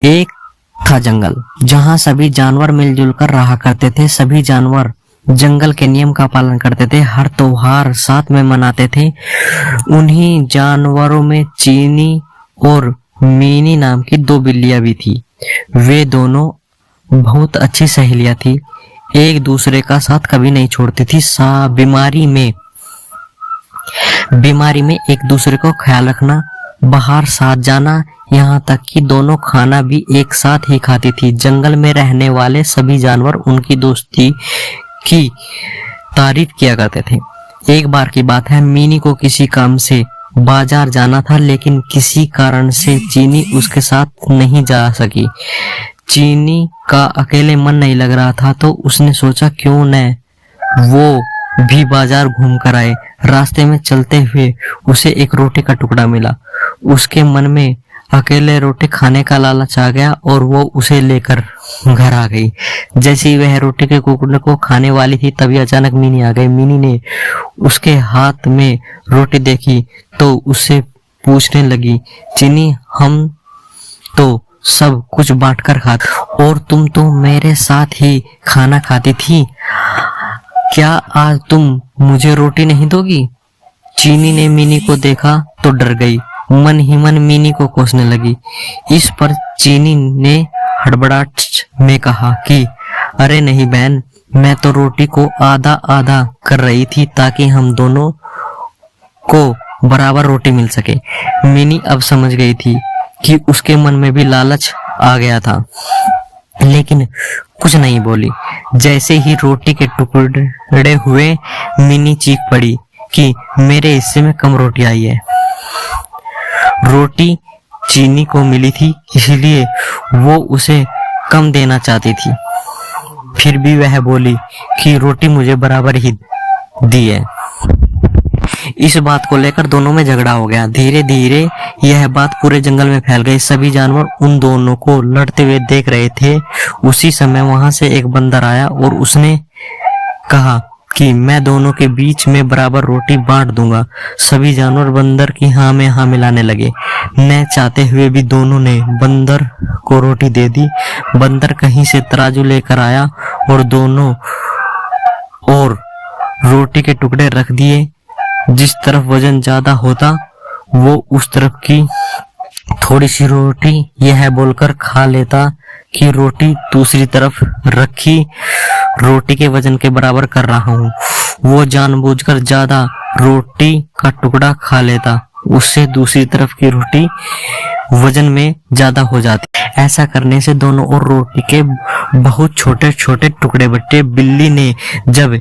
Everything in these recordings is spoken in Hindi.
एक था जंगल जहां सभी जानवर मिलजुल कर रहा करते थे। सभी जानवर जंगल के नियम का पालन करते थे, हर त्योहार साथ में मनाते थे। उन्हीं जानवरों में चीनी और मीनी नाम की दो बिल्लियां भी थी। वे दोनों बहुत अच्छी सहेलियां थी, एक दूसरे का साथ कभी नहीं छोड़ती थी। बीमारी में एक दूसरे को ख्याल रखना, बाहर साथ जाना, यहाँ तक कि दोनों खाना भी एक साथ ही खाती थी। जंगल में रहने वाले सभी जानवर उनकी दोस्ती की तारीफ किया करते थे। एक बार की बात है, मिनी को किसी काम से बाजार जाना था, लेकिन किसी कारण से चीनी उसके साथ नहीं जा सकी। चीनी का अकेले मन नहीं लग रहा था, तो उसने सोचा क्यों न वो भी बाजार घूम कर आए। रास्ते में चलते हुए उसे एक रोटी का टुकड़ा मिला। उसके मन में अकेले रोटी खाने का लालच आ गया और वो उसे लेकर घर आ गई। जैसे ही वह रोटी के टुकड़े को खाने वाली थी, तभी अचानक मिनी आ गई। मिनी ने उसके हाथ में रोटी देखी तो उससे पूछने लगी, चीनी, हम तो सब कुछ बांटकर खाते और तुम तो मेरे साथ ही खाना खाती थी, क्या आज तुम मुझे रोटी नहीं दोगी? चीनी ने मिनी को देखा तो डर गई, मन ही मन मिनी को कोसने लगी। इस पर चीनी ने हड़बड़ाहट में कहा कि अरे नहीं बहन, मैं तो रोटी को आधा आधा कर रही थी ताकि हम दोनों को बराबर रोटी मिल सके। मिनी अब समझ गई थी कि उसके मन में भी लालच आ गया था, लेकिन कुछ नहीं बोली। जैसे ही रोटी के टुकड़े हुए, मिनी चीख पड़ी कि मेरे हिस्से में कम रोटी आई है। रोटी चीनी को मिली थी, इसलिए वो उसे कम देना चाहती थी। फिर भी वह बोली कि रोटी मुझे बराबर ही दी है। इस बात को लेकर दोनों में झगड़ा हो गया। धीरे धीरे यह बात पूरे जंगल में फैल गई। सभी जानवर उन दोनों को लड़ते हुए देख रहे थे। उसी समय वहां से एक बंदर आया और उसने कहा कि मैं दोनों के बीच में बराबर रोटी बांट दूंगा। सभी जानवर बंदर की हाँ में हाँ मिलाने लगे। न चाहते हुए भी दोनों ने बंदर को रोटी दे दी। बंदर कहीं से तराजू लेकर आया और दोनों और रोटी के टुकड़े रख दिए। जिस तरफ वजन ज्यादा होता वो उस तरफ की थोड़ी सी रोटी यह बोलकर खा लेता कि रोटी दूसरी तरफ रखी रोटी के वजन के बराबर कर रहा हूँ। वो जानबूझकर ज्यादा रोटी का टुकड़ा खा लेता, उससे दूसरी तरफ की रोटी वजन में ज्यादा हो जाती। ऐसा करने से दोनों और रोटी के बहुत छोटे छोटे टुकड़े बटे। बिल्ली ने जब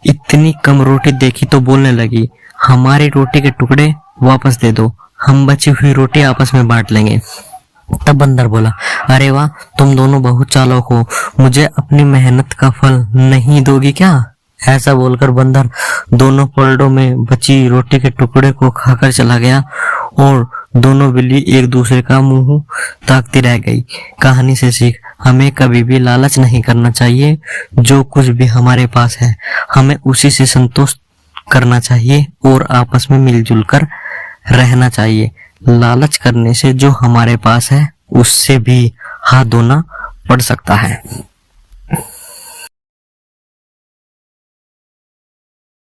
इतनी कम रोटी देखी तो बोलने लगी, हमारी रोटी के टुकड़े वापस दे दो, हम बची हुई रोटी आपस में बांट लेंगे। तब बंदर बोला, अरे वाह, तुम दोनों बहुत चालाक हो, मुझे अपनी मेहनत का फल नहीं दोगी क्या? ऐसा बोलकर बंदर दोनों पलड़ों में बची रोटी के टुकड़े को खाकर चला गया और दोनों बिल्ली एक दूसरे का मुंह ताकती रह गई। कहानी से सीख, हमें कभी भी लालच नहीं करना चाहिए। जो कुछ भी हमारे पास है हमें उसी से संतोष करना चाहिए और आपस में मिलजुल कर रहना चाहिए। लालच करने से जो हमारे पास है उससे भी हाथ धोना पड़ सकता है।